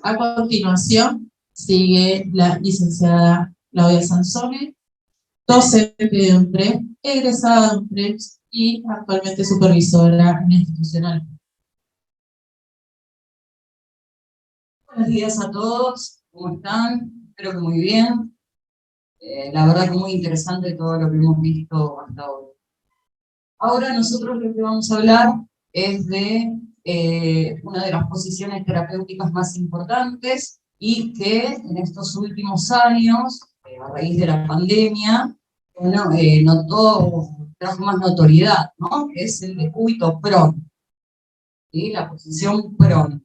A continuación, sigue la licenciada Claudia Sansone, docente de UNTREF, egresada de UNTREF y actualmente supervisora institucional. Buenos días a todos, ¿cómo están? Espero que muy bien. La verdad que muy interesante todo lo que hemos visto hasta hoy. Ahora nosotros lo que vamos a hablar es de una de las posiciones terapéuticas más importantes y que en estos últimos años, a raíz de la pandemia, trajo más notoriedad, ¿no? Que es el decúbito prono, ¿sí? La posición prono.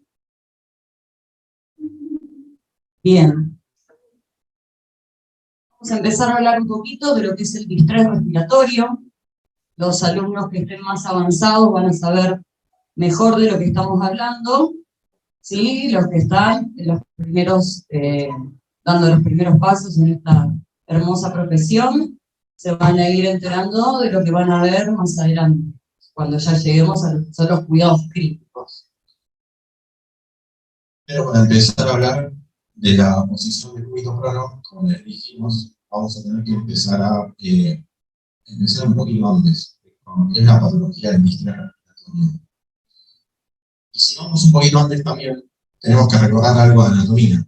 Bien. Vamos a empezar a hablar un poquito de lo que es el distrés respiratorio. Los alumnos que estén más avanzados van a saber mejor de lo que estamos hablando, ¿sí? Los que están en los primeros, dando los primeros pasos en esta hermosa profesión, se van a ir enterando de lo que van a ver más adelante, cuando ya lleguemos a los cuidados críticos. Pero para empezar a hablar de la posición del decúbito prono, como les dijimos, vamos a tener que empezar un poquito antes, con lo que es la patología del distrés respiratorio. Y si vamos un poquito antes también, tenemos que recordar algo de anatomía.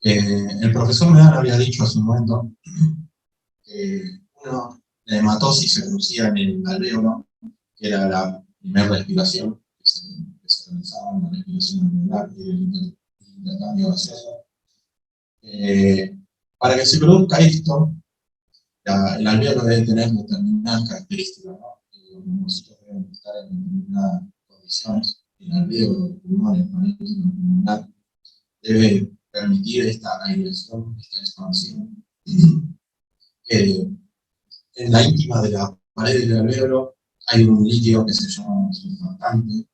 El profesor Medana había dicho hace un momento que la hematosis se producía en el alvéolo, que era la primera respiración que se realizaba en la respiración alveolar y el intercambio gaseoso. Para que se produzca esto, el alvéolo debe tener determinadas características, ¿no? Los neumocitos deben estar en determinadas condiciones. El alvéolo, el pulmón, el parénquima pulmonar debe permitir esta aireación, esta expansión. En la íntima de la pared del alvéolo hay un líquido que se llama surfactante,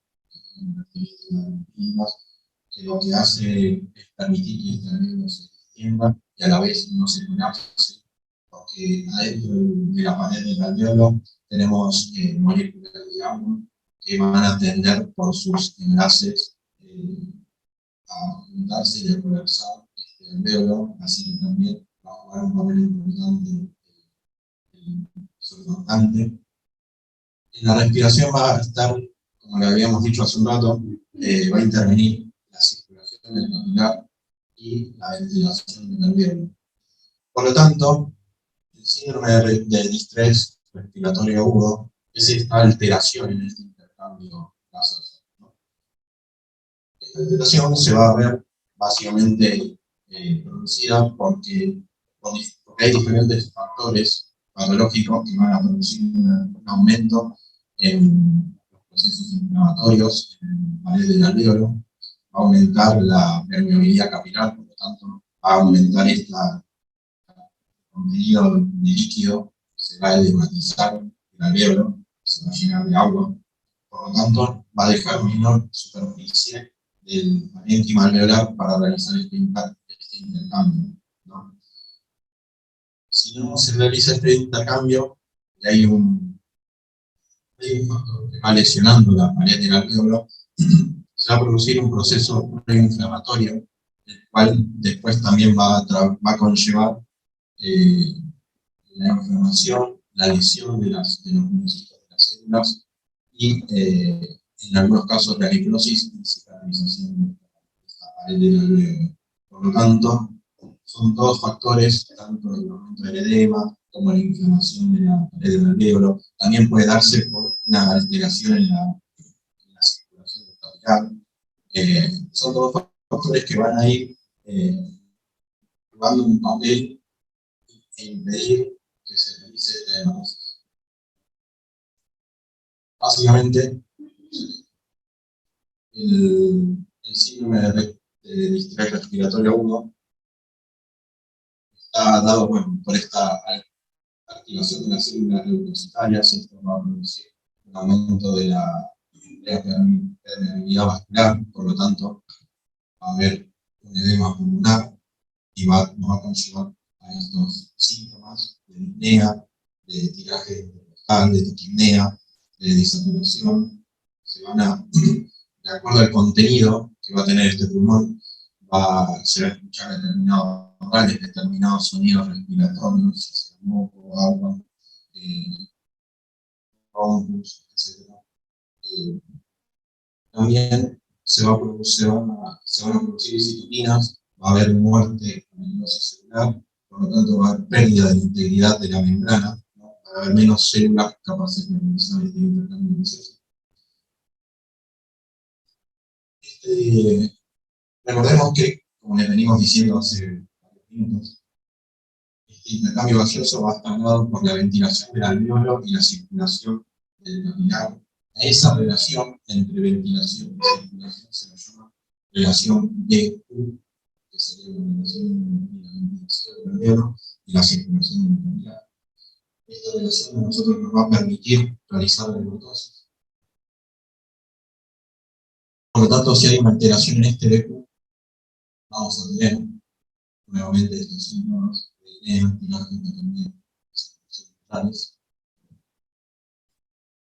que lo que hace es permitir que este alvéolo se extienda y a la vez no se colapse, porque adentro de la pared del alvéolo tenemos moléculas de agua que van a tender por sus enlaces a juntarse y a colapsar este alvéolo, así que también va a jugar un papel importante el surfactante. En la respiración va a estar, como le habíamos dicho hace un rato, va a intervenir la circulación del capilar y la ventilación del alvéolo. Por lo tanto, el síndrome de distrés respiratorio agudo es esta alteración en este intercambio gaseoso, ¿no? Esta alteración se va a ver básicamente producida porque hay diferentes factores patológicos que van a producir un aumento en los procesos inflamatorios en la pared del alvéolo, va a aumentar la permeabilidad capilar, por lo tanto va a aumentar el contenido de líquido, se va a edematizar el alvéolo, se va a llenar de agua, por lo tanto va a dejar menor superficie del parénquima alveolar para realizar este intercambio, ¿no? Si no se realiza este intercambio y hay un factor que va lesionando la pared del alvéolo, se va a producir un proceso preinflamatorio, el cual después también va a conllevar la inflamación, la lesión de los neumocitos de las células y en algunos casos la necrosis y cicatrización de esta pared del alvéolo. Por lo tanto, son dos factores, tanto el aumento del edema como la inflamación de la pared del alvéolo. También puede darse por una alteración en la circulación del capilar. Son dos factores que van a ir jugando un papel e impedir que se realice esta hematosis. Básicamente, el síndrome de distrés respiratorio agudo está dado por esta activación de las células leucocitarias. Esto va a producir un aumento de la permeabilidad vascular, por lo tanto va a haber un edema pulmonar y nos va a conllevar a estos síntomas de disnea, de tiraje intercostal, de taquipnea, de desaturación. Se van a de acuerdo al contenido que va a tener este pulmón, se va a escuchar determinados vocales, determinados sonidos respiratorios, sea moco, agua, bronquios, etc. También se van a producir citoquinas, va a haber muerte amilosa celular, por lo tanto va a haber pérdida de integridad de la membrana, ¿no? Va a haber menos células capaces de realizar este intercambio de procesos. Recordemos que, como les venimos diciendo hace varios minutos, este intercambio gaseoso va a estar dado por la ventilación del alveolo y la circulación del capilar. A esa relación entre ventilación y circulación se la llama relación DU, que sería la relación de la ventilación del alveolo y la circulación del capilar. Esta relación a nosotros nos va a permitir realizar la glucosis. Por lo tanto, si hay una alteración en este DU, vamos a tener nuevamente estos síntomas de actividad también centrales.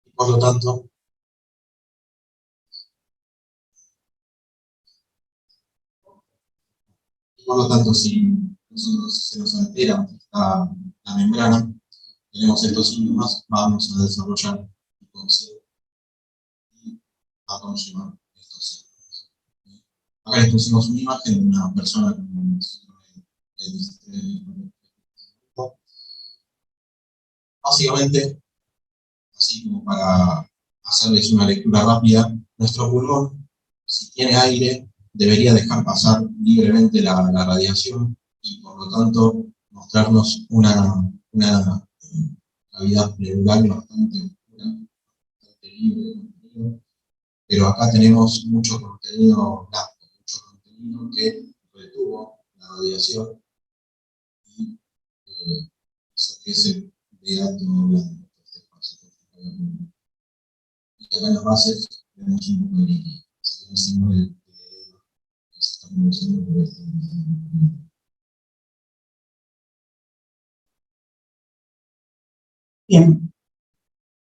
Y por lo tanto, si nosotros se nos altera la membrana, tenemos estos síntomas, vamos a desarrollar hipoxia y va a conllevar estos síntomas. Acá les pusimos una imagen de una persona con un síndrome de básicamente, así como para hacerles una lectura rápida, nuestro pulmón, si tiene aire, debería dejar pasar libremente la radiación y por lo tanto mostrarnos una cavidad pleural bastante oscura, bastante libre de contenido, pero acá tenemos mucho contenido blanco, mucho contenido que retuvo la radiación y hizo que se vea todo blanco. Y acá en las bases tenemos un poco de líquido, sería el signo de que se está produciendo por este. Bien,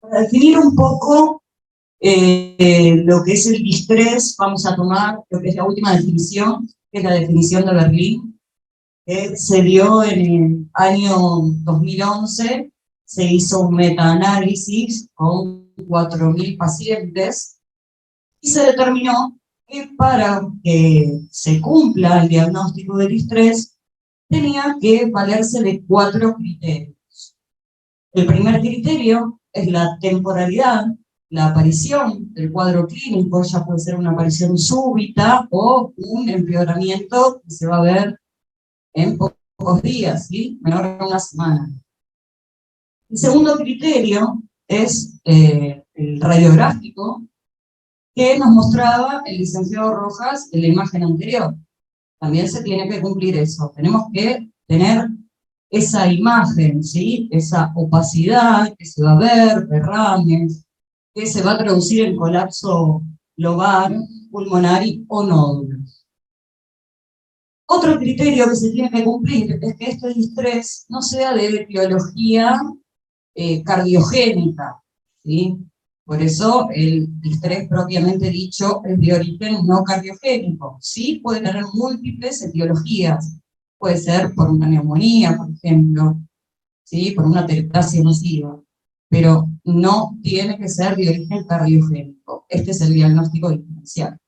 para definir un poco lo que es el distrés, vamos a tomar lo que es la última definición, que es la definición de Berlín, que se dio en el año 2011, se hizo un metaanálisis con 4.000 pacientes y se determinó que para que se cumpla el diagnóstico del distrés tenía que valerse de 4 criterios. El primer criterio es la temporalidad, la aparición del cuadro clínico, ya puede ser una aparición súbita o un empeoramiento que se va a ver en pocos días, ¿sí? Menor de una semana. El segundo criterio es el radiográfico, que nos mostraba el licenciado Rojas en la imagen anterior. También se tiene que cumplir eso. Tenemos que tener esa imagen, ¿sí? Esa opacidad que se va a ver, derrames, que se va a traducir en colapso lobar, pulmonar o nódulos. Otro criterio que se tiene que cumplir es que este distrés no sea de etiología cardiogénica, ¿sí? Por eso el distrés propiamente dicho es de origen no cardiogénico. Sí puede tener múltiples etiologías. Puede ser por una neumonía, por ejemplo, ¿sí? Por una teleptasia masiva, pero no tiene que ser de origen cardiogénico. Este es el diagnóstico diferencial.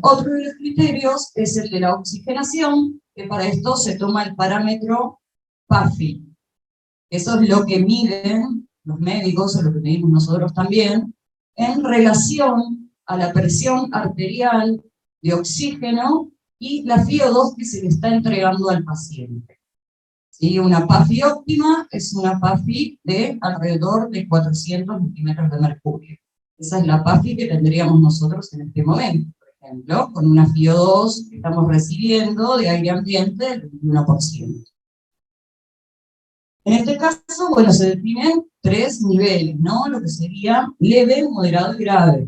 Otro de los criterios es el de la oxigenación, que para esto se toma el parámetro PAFI. Eso es lo que miden los médicos, o lo que medimos nosotros también, en relación a la presión arterial de oxígeno y la FiO2 que se le está entregando al paciente. ¿Sí? Una PAFI óptima es una PAFI de alrededor de 400 milímetros de mercurio. Esa es la PAFI que tendríamos nosotros en este momento, por ejemplo, con una FiO2 que estamos recibiendo de aire ambiente del 21%. En este caso, bueno, se definen 3 niveles, ¿no? Lo que sería leve, moderado y grave.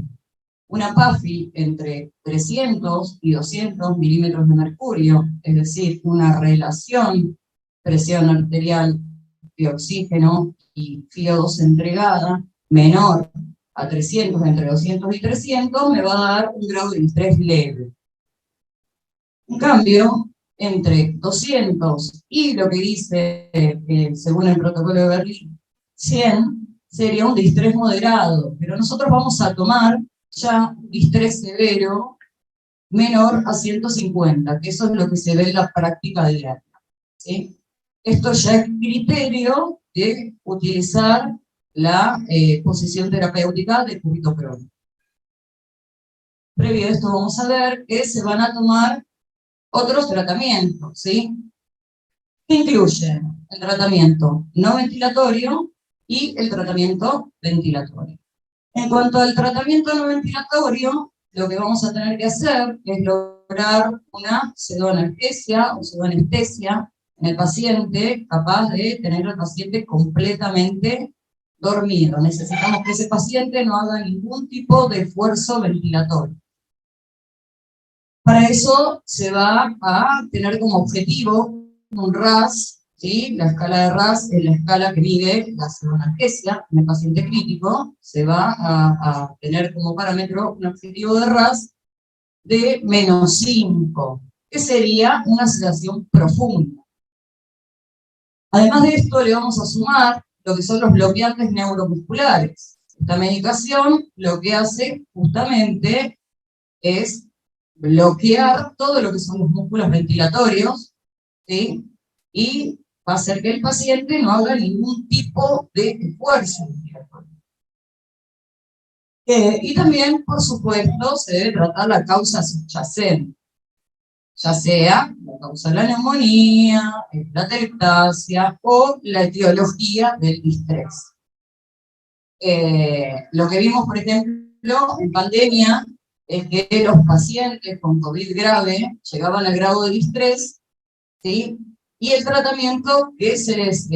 Una PAFI entre 300 y 200 milímetros de mercurio, es decir, una relación presión arterial de oxígeno y FiO2 entregada menor a 300, entre 200 y 300, me va a dar un grado de distrés leve. En cambio, entre 200 y lo que dice, según el protocolo de Berlín, 100, sería un distrés moderado, pero nosotros vamos a tomar ya un distrés severo menor a 150, que eso es lo que se ve en la práctica diaria, ¿sí? Esto ya es criterio de utilizar la posición terapéutica de cubitoprol. Previo a esto vamos a ver que se van a tomar otros tratamientos, ¿sí? Que incluyen el tratamiento no ventilatorio y el tratamiento ventilatorio. En cuanto al tratamiento no ventilatorio, lo que vamos a tener que hacer es lograr una pseudoanalgesia o pseudoanestesia en el paciente, capaz de tener al paciente completamente dormido. Necesitamos que ese paciente no haga ningún tipo de esfuerzo ventilatorio. Para eso se va a tener como objetivo un RAS, ¿sí? La escala de RAS es la escala que mide la pseudoanalgesia en el paciente crítico. Se va a tener como parámetro un objetivo de RAS de -5, que sería una sedación profunda. Además de esto, le vamos a sumar lo que son los bloqueantes neuromusculares. Esta medicación lo que hace justamente es bloquear todo lo que son los músculos ventilatorios, ¿sí? Y va a hacer que el paciente no haga ningún tipo de esfuerzo ventilatorio. Y también, por supuesto, se debe tratar la causa subyacente, ya sea la causa de la neumonía, la atelectasia o la etiología del distrés. Lo que vimos, por ejemplo, en pandemia, es que los pacientes con COVID grave llegaban al grado de distrés, ¿sí? Y el tratamiento que se les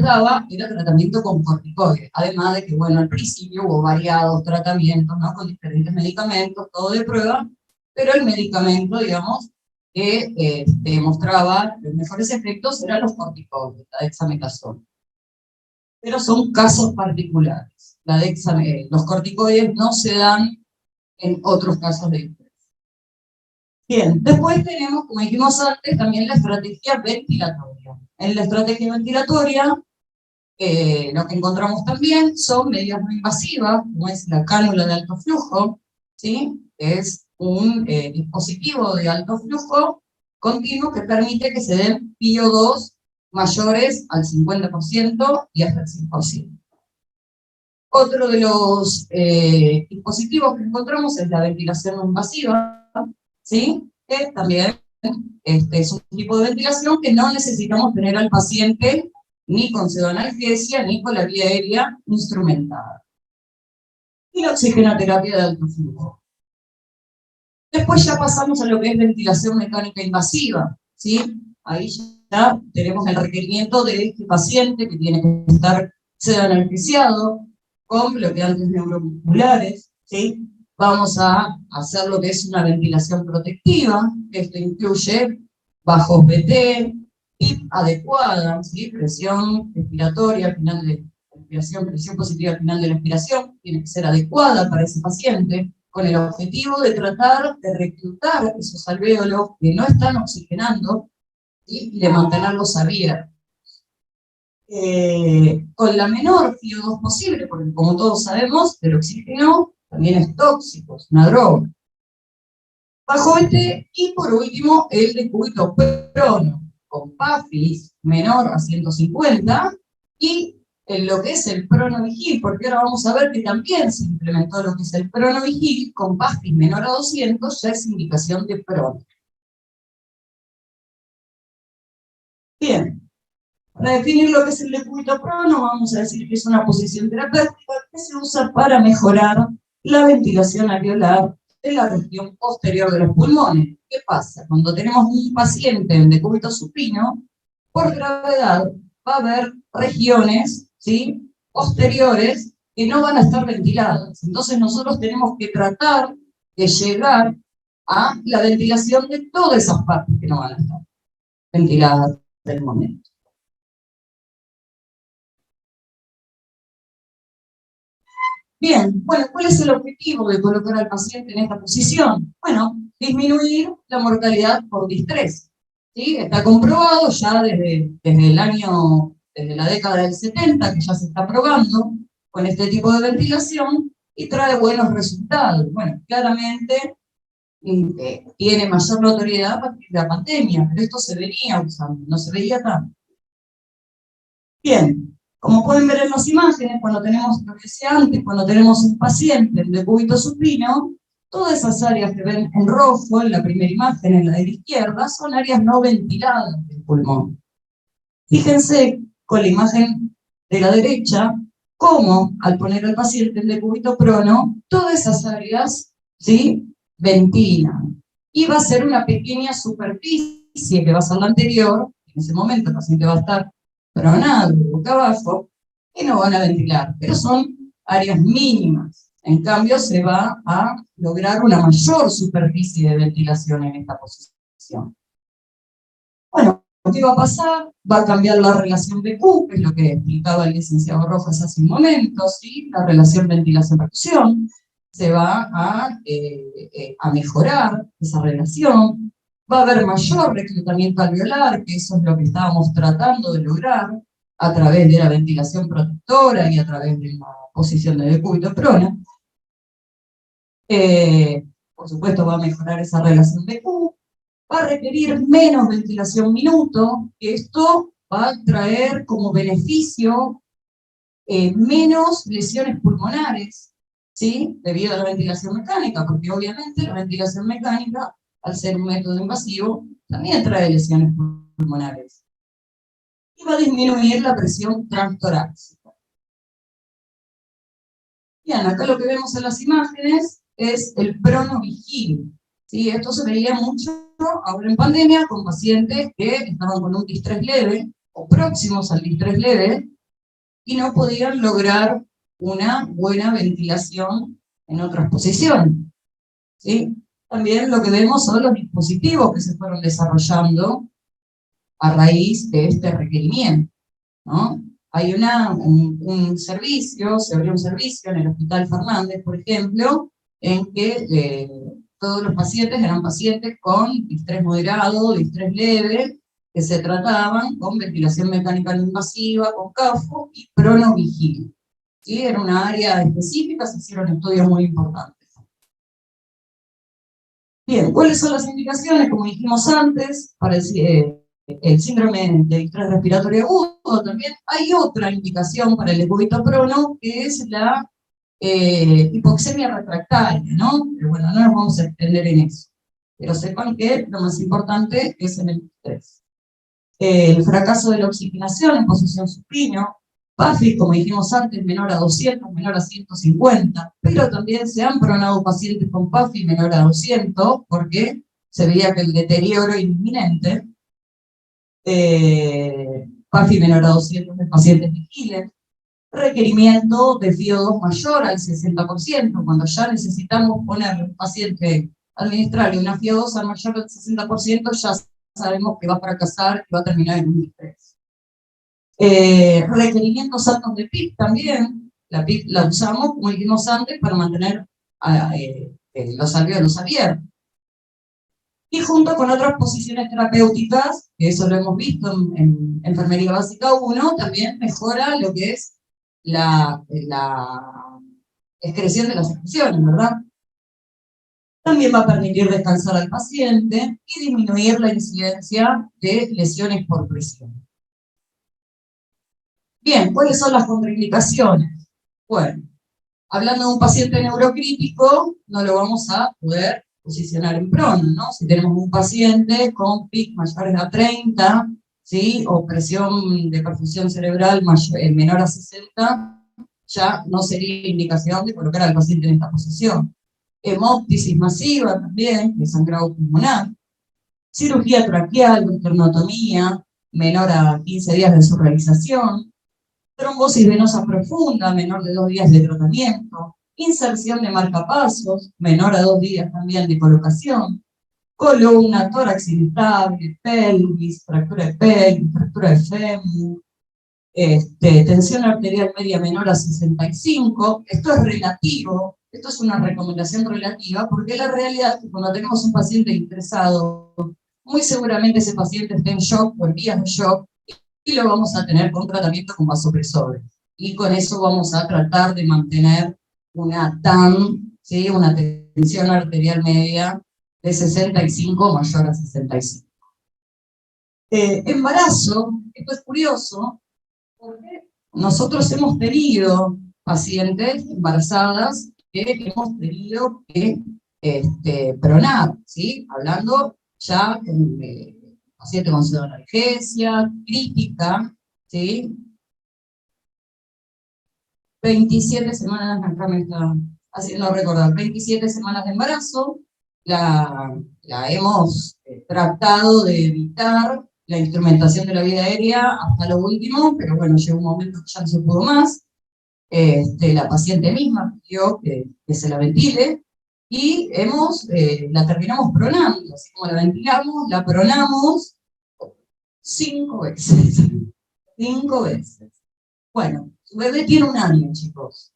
daba era tratamiento con corticoides, además de que, bueno, al principio hubo variados tratamientos, ¿no? Con diferentes medicamentos, todo de prueba, pero el medicamento, digamos, que demostraba los mejores efectos eran los corticoides, la dexametasona. Pero son casos particulares. Los corticoides no se dan en otros casos de distrés. Bien, después tenemos, como dijimos antes, también la estrategia ventilatoria. En la estrategia ventilatoria, lo que encontramos también son medidas no invasivas, como es la cánula de alto flujo, ¿sí? Es un dispositivo de alto flujo continuo que permite que se den PiO2 mayores al 50% y hasta el 100%. Otro de los dispositivos que encontramos es la ventilación no invasiva, ¿sí? Que también es un tipo de ventilación que no necesitamos tener al paciente ni con pseudoanalgesia ni con la vía aérea instrumentada. Y la oxigenoterapia de alto flujo. Después ya pasamos a lo que es ventilación mecánica invasiva, ¿sí? Ahí ya tenemos el requerimiento de este paciente que tiene que estar pseudoanalgesiado con bloqueantes neuromusculares, ¿sí? Vamos a hacer lo que es una ventilación protectiva, que esto incluye bajos BT, PIP adecuada, ¿sí? Presión expiratoria al final de la expiración, presión positiva al final de la expiración, tiene que ser adecuada para ese paciente, con el objetivo de tratar de reclutar esos alvéolos que no están oxigenando, ¿sí? Y de mantenerlos abiertos. Con la menor PiO2 posible, porque como todos sabemos, el oxígeno también es tóxico, es una droga. Bajo este, y por último, el decúbito prono, con PAFIS menor a 150, y en lo que es el pronovigil, porque ahora vamos a ver que también se implementó lo que es el pronovigil, con PAFIS menor a 200, ya es indicación de prono. Bien. Para definir lo que es el decúbito prono, vamos a decir que es una posición terapéutica que se usa para mejorar la ventilación alveolar de la región posterior de los pulmones. ¿Qué pasa? Cuando tenemos un paciente en decúbito supino, por gravedad va a haber regiones, ¿sí?, posteriores que no van a estar ventiladas. Entonces nosotros tenemos que tratar de llegar a la ventilación de todas esas partes que no van a estar ventiladas del momento. Bien, bueno, ¿cuál es el objetivo de colocar al paciente en esta posición? Bueno, disminuir la mortalidad por distrés. ¿Sí? Está comprobado ya desde la década del 70, que ya se está probando con este tipo de ventilación y trae buenos resultados. Bueno, claramente tiene mayor notoriedad a partir de la pandemia, pero esto se venía usando, no se veía tanto. Bien, como pueden ver en las imágenes, cuando tenemos, lo que decía antes, cuando tenemos un paciente en decúbito supino, todas esas áreas que ven en rojo en la primera imagen, en la de la izquierda, son áreas no ventiladas del pulmón. Fíjense con la imagen de la derecha, cómo al poner al paciente en decúbito prono, todas esas áreas, ¿sí?, ventilan. Y va a ser una pequeña superficie que va a ser la anterior, en ese momento el paciente va a estar pronado, boca abajo, y no van a ventilar, pero son áreas mínimas. En cambio, se va a lograr una mayor superficie de ventilación en esta posición. Bueno, ¿qué va a pasar? Va a cambiar la relación BQ, que es lo que explicaba el licenciado Rojas hace un momento, ¿sí? La relación ventilación-perfusión. Se va a mejorar esa relación. Va a haber mayor reclutamiento alveolar, que eso es lo que estábamos tratando de lograr a través de la ventilación protectora y a través de la posición de decúbito prono. Por supuesto, va a mejorar esa relación BQ. Va a requerir menos ventilación minuto, que esto va a traer como beneficio menos lesiones pulmonares, ¿sí? Debido a la ventilación mecánica, porque obviamente la ventilación mecánica, al ser un método invasivo, también trae lesiones pulmonares. Y va a disminuir la presión transtorácica. Bien, acá lo que vemos en las imágenes es el pronovigil. ¿Sí? Esto se veía mucho ahora en pandemia con pacientes que estaban con un distrés leve o próximos al distrés leve y no podían lograr una buena ventilación en otras posiciones. ¿Sí? También lo que vemos son los dispositivos que se fueron desarrollando a raíz de este requerimiento, ¿no? Hay un servicio, se abrió un servicio en el Hospital Fernández, por ejemplo, en que todos los pacientes eran pacientes con distrés moderado, distrés leve, que se trataban con ventilación mecánica no invasiva, con CAFO y pronovigilia. ¿Sí? Era una área específica, se hicieron estudios muy importantes. Bien, ¿cuáles son las indicaciones? Como dijimos antes, para el síndrome de distrés respiratorio agudo, también hay otra indicación para el decúbito prono, que es la hipoxemia refractaria, ¿no? Pero bueno, no nos vamos a extender en eso. Pero sepan que lo más importante es en el distrés. El fracaso de la oxigenación en posición supino, PAFI, como dijimos antes, menor a 200, menor a 150, pero también se han pronado pacientes con PAFI menor a 200, porque se veía que el deterioro era inminente. PAFI menor a 200 de pacientes vigiles, requerimiento de FiO2 mayor al 60%, cuando ya necesitamos ponerle a un paciente, administrarle una FiO2 al mayor del 60%, ya sabemos que va a fracasar y va a terminar en un distrés. Requerimientos altos de PIP también, la PIP la usamos, como dijimos antes, para mantener los alvéolos abiertos. Y junto con otras posiciones terapéuticas, que eso lo hemos visto en Enfermería Básica 1, también mejora lo que es la excreción de las secreciones, ¿verdad? También va a permitir descansar al paciente y disminuir la incidencia de lesiones por presión. Bien, ¿cuáles son las contraindicaciones? Bueno, hablando de un paciente neurocrítico, no lo vamos a poder posicionar en prono, ¿no? Si tenemos un paciente con PIC mayores a 30, ¿sí? O presión de perfusión cerebral menor a 60, ya no sería indicación de colocar al paciente en esta posición. Hemóptisis masiva también, de sangrado pulmonar. Cirugía traqueal, esternotomía, menor a 15 días de su realización. Trombosis venosa profunda, menor de 2 días de tratamiento. Inserción de marcapasos, menor a 2 días también de colocación. Columna, tórax inestable, pelvis, fractura de pelvis, fractura de fémur. tensión arterial media menor a 65, esto es relativo, esto es una recomendación relativa, porque la realidad es que cuando tenemos un paciente interesado, muy seguramente ese paciente esté en shock o en vías de shock, y lo vamos a tener con tratamiento con vasopresores. Y con eso vamos a tratar de mantener una TAM, ¿sí? Una tensión arterial media de 65 mayor a 65. Embarazo, esto es curioso, porque nosotros hemos tenido pacientes embarazadas que hemos tenido que pronar, ¿sí? Hablando ya de paciente con pseudonalgesia, crítica, ¿sí? 27 semanas, acá me está haciendo recordar, 27 semanas de embarazo, la hemos tratado de evitar la instrumentación de la vía aérea hasta lo último, pero bueno, llegó un momento que ya no se pudo más. La paciente misma pidió que se la ventile y la terminamos pronando, así como la ventilamos, la pronamos 5 veces. 5 veces. Bueno, su bebé tiene 1 año, chicos,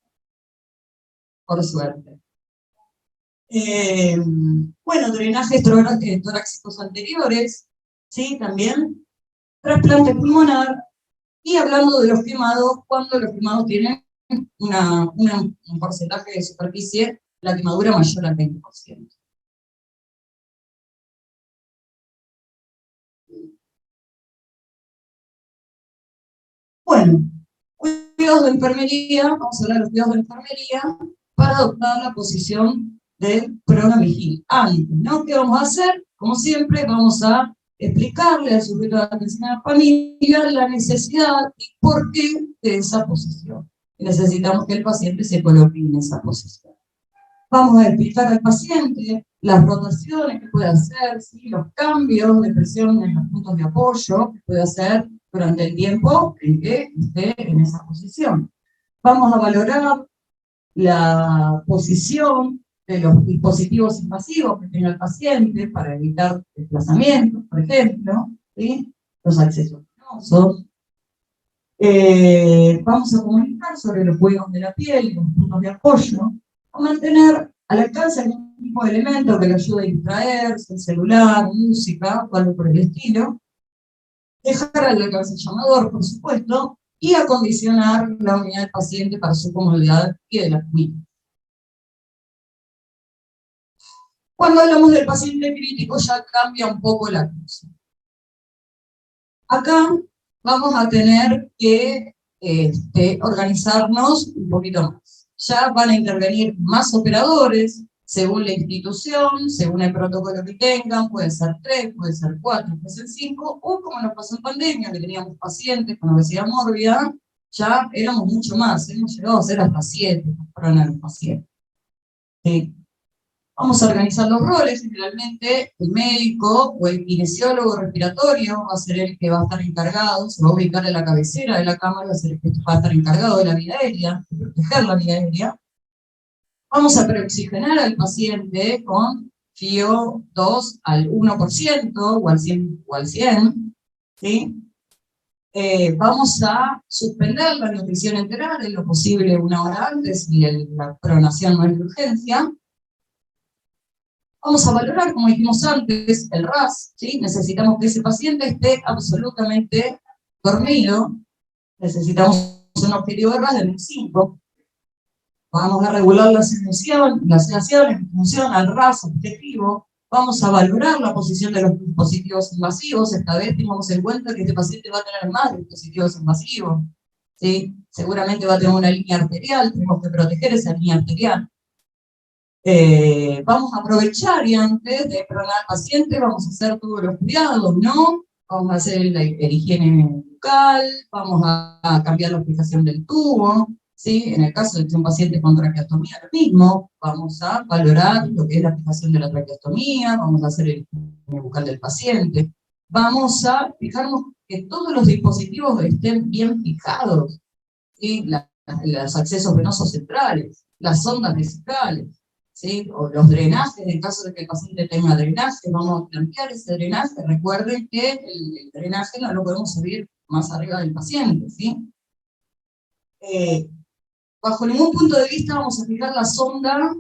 por suerte. Bueno, drenajes torácicos anteriores, ¿sí? También. Trasplante pulmonar. Y hablando de los quemados, cuando los quemados tienen un porcentaje de superficie, la quemadura mayor al 20%. Bueno, cuidados de enfermería, vamos a hablar de los cuidados de enfermería para adoptar la posición del pronovigil. Antes, ¿no? ¿Qué vamos a hacer? Como siempre, vamos a explicarle al sujeto de atención a la familia la necesidad y por qué de esa posición. Necesitamos que el paciente se coloque en esa posición. Vamos a explicar al paciente las rotaciones que puede hacer, ¿sí? Los cambios de presión en los puntos de apoyo que puede hacer durante el tiempo en que esté en esa posición. Vamos a valorar la posición de los dispositivos invasivos que tenga el paciente para evitar desplazamientos, por ejemplo, ¿sí? Los accesos venosos. Vamos a comunicar sobre los juegos de la piel y los puntos de apoyo, a mantener al alcance algún tipo de elemento que le ayude a distraerse, el celular, música, o algo por el estilo, dejar al alcance el llamador, por supuesto, y acondicionar la unidad del paciente para su comodidad y de la familia. Cuando hablamos del paciente crítico ya cambia un poco la cosa. Acá vamos a tener que organizarnos un poquito más. Ya van a intervenir más operadores, según la institución, según el protocolo que tengan, puede ser 3, puede ser 4, puede ser 5, o como nos pasó en pandemia, que teníamos pacientes con obesidad mórbida, ya éramos mucho más, hemos llegado a ser hasta 7 para los pacientes. ¿Sí? Vamos a organizar los roles, generalmente el médico o el kinesiólogo respiratorio va a ser el que va a estar encargado, se va a ubicar en la cabecera de la cámara, va a ser el que va a estar encargado de la vía aérea, de proteger la vía aérea. Vamos a preoxigenar al paciente con FiO2 al 1% o al 100, ¿sí? Vamos a suspender la nutrición enteral en lo posible 1 hora antes y la pronación no es de urgencia. Vamos a valorar, como dijimos antes, el RAS, ¿sí? Necesitamos que ese paciente esté absolutamente dormido, necesitamos un objetivo de RAS de 5. Vamos a regular la sedación en función al RAS objetivo. Vamos a valorar la posición de los dispositivos invasivos. Esta vez tengamos en cuenta que este paciente va a tener más dispositivos invasivos, ¿sí? Seguramente va a tener una línea arterial, tenemos que proteger esa línea arterial. Vamos a aprovechar y antes de pronar al paciente vamos a hacer todos los cuidados, ¿no? Vamos a hacer el higiene bucal, vamos a cambiar la fijación del tubo, ¿sí? En el caso de que sea un paciente con traqueostomía, lo mismo, vamos a valorar lo que es la fijación de la traqueostomía, vamos a hacer el higiene bucal del paciente, vamos a fijarnos que todos los dispositivos estén bien fijados, ¿sí? Los accesos venosos centrales, las sondas vesicales, ¿sí? O los drenajes, en caso de que el paciente tenga drenaje, vamos a plantear ese drenaje. Recuerden que el drenaje no lo podemos subir más arriba del paciente, ¿sí? bajo ningún punto de vista vamos a fijar la sonda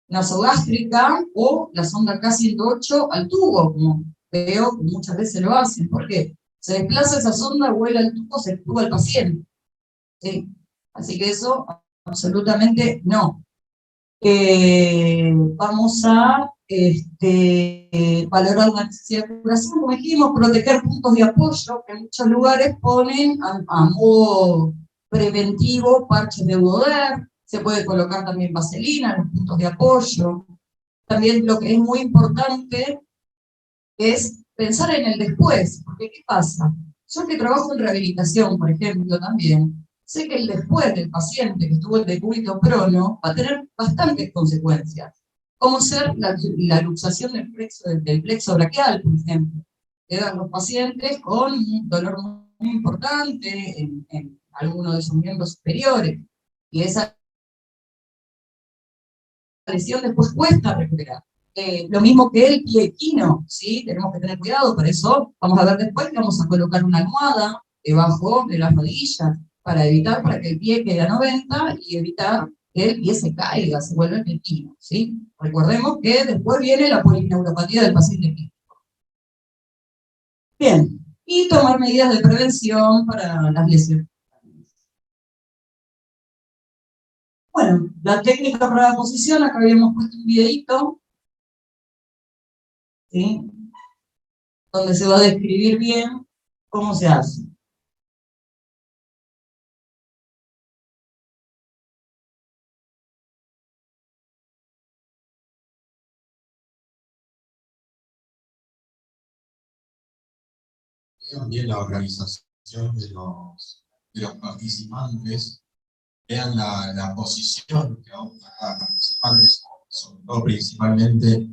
nasogástrica o la sonda K108 al tubo, como veo que muchas veces lo hacen. ¿Por qué? Se desplaza esa sonda, vuela al tubo, se tuba al paciente. ¿Sí? Así que eso absolutamente no. Vamos a valorar la necesidad de curación, como dijimos, proteger puntos de apoyo, que en muchos lugares ponen a modo preventivo parches de Eudoder, se puede colocar también vaselina en los puntos de apoyo. También lo que es muy importante es pensar en el después, porque ¿qué pasa? Yo que trabajo en rehabilitación, por ejemplo, también, sé que el después del paciente que estuvo en decúbito prono va a tener bastantes consecuencias, como ser la luxación del plexo braquial, por ejemplo. Quedan los pacientes con un dolor muy importante en alguno de sus miembros superiores, y esa lesión después cuesta recuperar. Lo mismo que el pie equino, ¿sí? Tenemos que tener cuidado, por eso vamos a ver después que vamos a colocar una almohada debajo de las rodillas para que el pie quede a 90 y evitar que el pie se caiga, se vuelva el equino, ¿sí? Recordemos que después viene la polineuropatía del paciente equino. Bien, y tomar medidas de prevención para las lesiones. Bueno, la técnica para la posición, acá habíamos puesto un videito, ¿sí? Donde se va a describir bien cómo se hace. También la organización de los participantes, vean la posición que adopta cada participante, sobre todo principalmente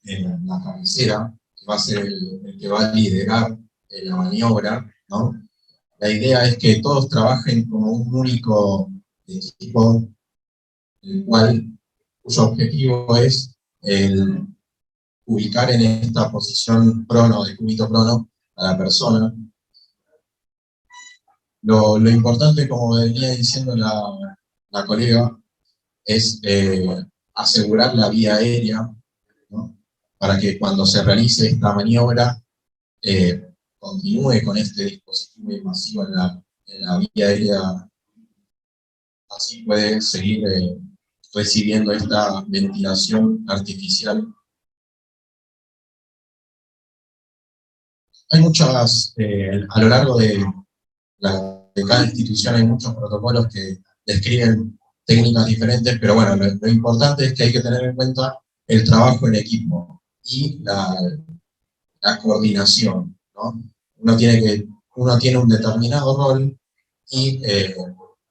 en la cabecera, que va a ser el que va a liderar la maniobra, ¿no? La idea es que todos trabajen como un único equipo, cuyo objetivo es el ubicar en esta posición prono, de cúbito prono, a la persona. Lo importante, como venía diciendo la colega, es asegurar la vía aérea, ¿no? Para que cuando se realice esta maniobra continúe con este dispositivo invasivo en la vía aérea, así puede seguir recibiendo esta ventilación artificial. Hay muchas, a lo largo de cada institución hay muchos protocolos que describen técnicas diferentes, pero bueno, lo importante es que hay que tener en cuenta el trabajo en equipo y la coordinación, ¿no? Uno tiene un determinado rol y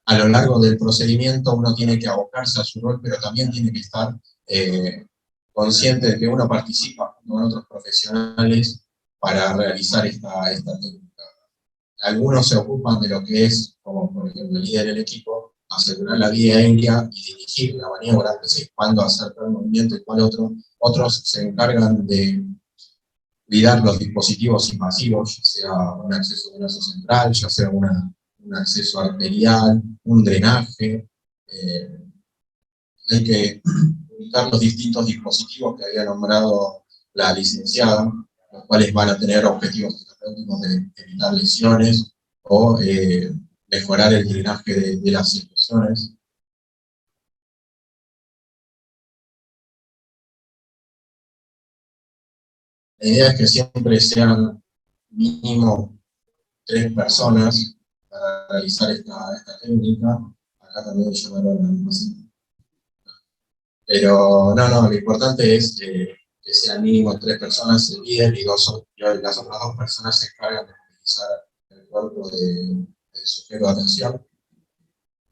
a lo largo del procedimiento uno tiene que abocarse a su rol, pero también tiene que estar consciente de que uno participa con otros profesionales para realizar esta técnica. Algunos se ocupan de lo que es, como por ejemplo el líder del equipo, asegurar la vía aérea y dirigir la maniobra, es decir, cuándo hacer tal movimiento y cuál otro. Otros se encargan de cuidar los dispositivos invasivos, ya sea un acceso de brazo central, ya sea un acceso arterial, un drenaje. Hay que ubicar los distintos dispositivos que había nombrado la licenciada, los cuales van a tener objetivos terapéuticos de evitar lesiones o mejorar el drenaje de las situaciones. La idea es que siempre sean mínimo 3 personas para realizar esta técnica. Acá también llamaron a la misma. Pero no, lo importante es que sean mínimo 3 personas, el líder y las otras 2 personas se encargan de utilizar el cuerpo del sujeto de atención.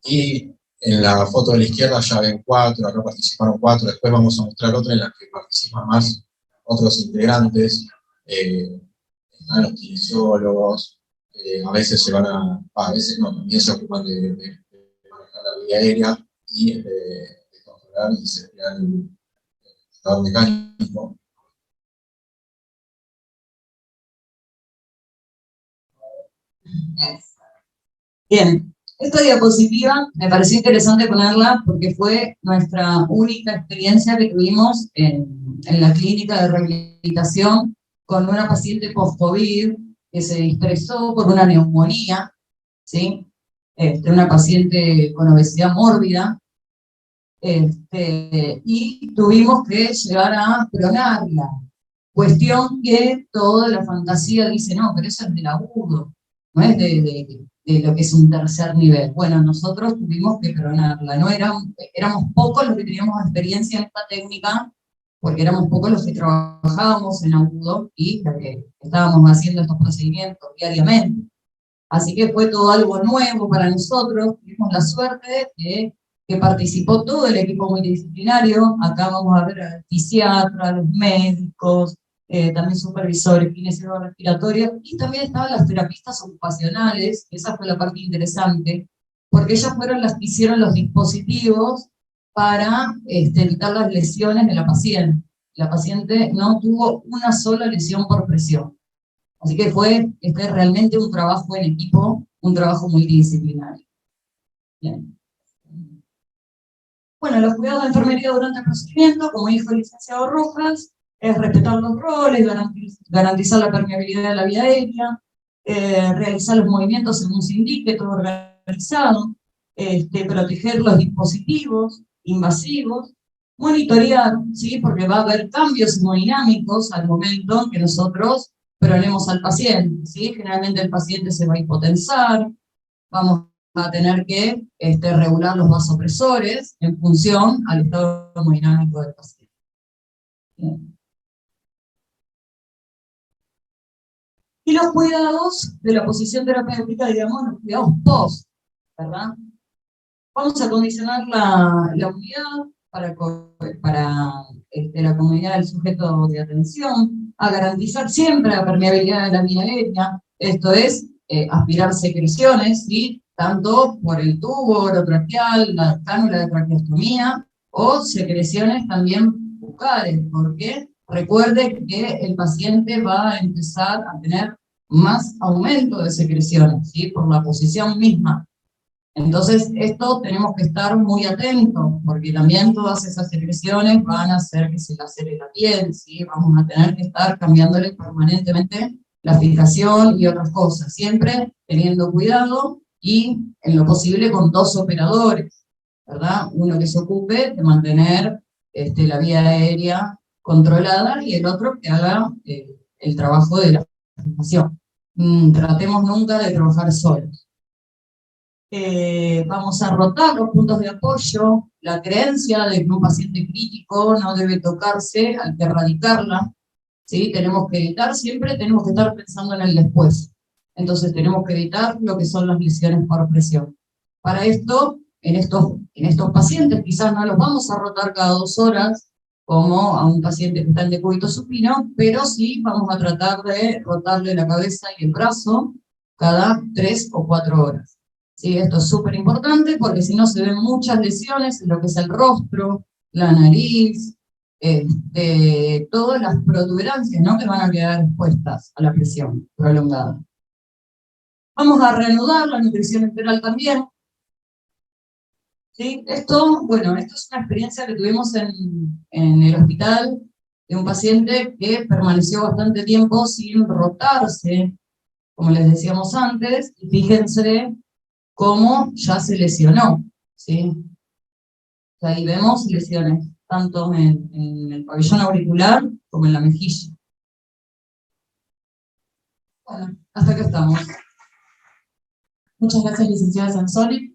Y en la foto de la izquierda ya ven 4, acá participaron 4, después vamos a mostrar otra en la que participan más otros integrantes, están los kinesiólogos, a veces a veces no, también se ocupan de manejar la vía aérea y de controlar y separar el estado mecánico. Bien, Esta diapositiva me pareció interesante ponerla porque fue nuestra única experiencia que tuvimos en la clínica de rehabilitación con una paciente post-COVID que se dispersó por una neumonía, ¿sí? Una paciente con obesidad mórbida, y tuvimos que llegar a pronarla. Cuestión que toda la fantasía dice, no, pero eso es del agudo, no es de lo que es un tercer nivel. Bueno, nosotros tuvimos que pronarla, no éramos pocos los que teníamos experiencia en esta técnica, porque éramos pocos los que trabajábamos en agudo y que estábamos haciendo estos procedimientos diariamente. Así que fue todo algo nuevo para nosotros, tuvimos la suerte de que participó todo el equipo multidisciplinario. Acá vamos a ver al fisiatra, a los médicos, también supervisores, kinesiólogos respiratorios, y también estaban las terapistas ocupacionales, que esa fue la parte interesante, porque ellas fueron las que hicieron los dispositivos para evitar las lesiones de la paciente. La paciente no tuvo una sola lesión por presión. Así que fue realmente un trabajo en equipo, un trabajo multidisciplinario. Bien. Bueno, los cuidados de enfermería durante el procedimiento, como dijo el licenciado Rojas, es respetar los roles, garantizar la permeabilidad de la vía aérea, realizar los movimientos según se indique, todo organizado, proteger los dispositivos invasivos, monitorear, ¿sí? Porque va a haber cambios hemodinámicos al momento en que nosotros pronemos al paciente, ¿sí? Generalmente el paciente se va a hipotensar, vamos a tener que regular los vasopresores en función al estado hemodinámico del paciente. Bien. Y los cuidados de la posición terapéutica, digamos, los cuidados post, ¿verdad? Vamos a condicionar la unidad para la comunidad del sujeto de atención, a garantizar siempre la permeabilidad de la vía aérea, esto es, aspirar secreciones, ¿sí? Tanto por el tubo orotraqueal, la cánula de traqueostomía, o secreciones también bucales, porque recuerde que el paciente va a empezar a tener más aumento de secreciones, ¿sí? Por la posición misma. Entonces, esto tenemos que estar muy atentos, porque también todas esas secreciones van a hacer que se lacere la piel, ¿sí? Vamos a tener que estar cambiándole permanentemente la fijación y otras cosas, siempre teniendo cuidado y, en lo posible, con 2 operadores, ¿verdad? Uno que se ocupe de mantener la vía aérea controlada y el otro que haga el trabajo de la fijación. Tratemos nunca de trabajar solos. Vamos a rotar los puntos de apoyo, la creencia de que un paciente crítico no debe tocarse, hay que erradicarla, ¿sí? Tenemos que evitar, siempre tenemos que estar pensando en el después. Entonces tenemos que evitar lo que son las lesiones por presión. Para esto, en estos pacientes quizás no los vamos a rotar cada 2 horas, como a un paciente que está en decúbito supino, pero sí vamos a tratar de rotarle la cabeza y el brazo cada 3 o 4 horas. Sí, esto es súper importante porque si no se ven muchas lesiones en lo que es el rostro, la nariz, todas las protuberancias, ¿no? Que van a quedar expuestas a la presión prolongada. Vamos a reanudar la nutrición enteral también. ¿Sí? Esto es una experiencia que tuvimos en el hospital de un paciente que permaneció bastante tiempo sin rotarse, como les decíamos antes, y fíjense cómo ya se lesionó, ¿sí? Ahí vemos lesiones, tanto en el pabellón auricular como en la mejilla. Bueno, hasta acá estamos. Muchas gracias, licenciada Sansoli.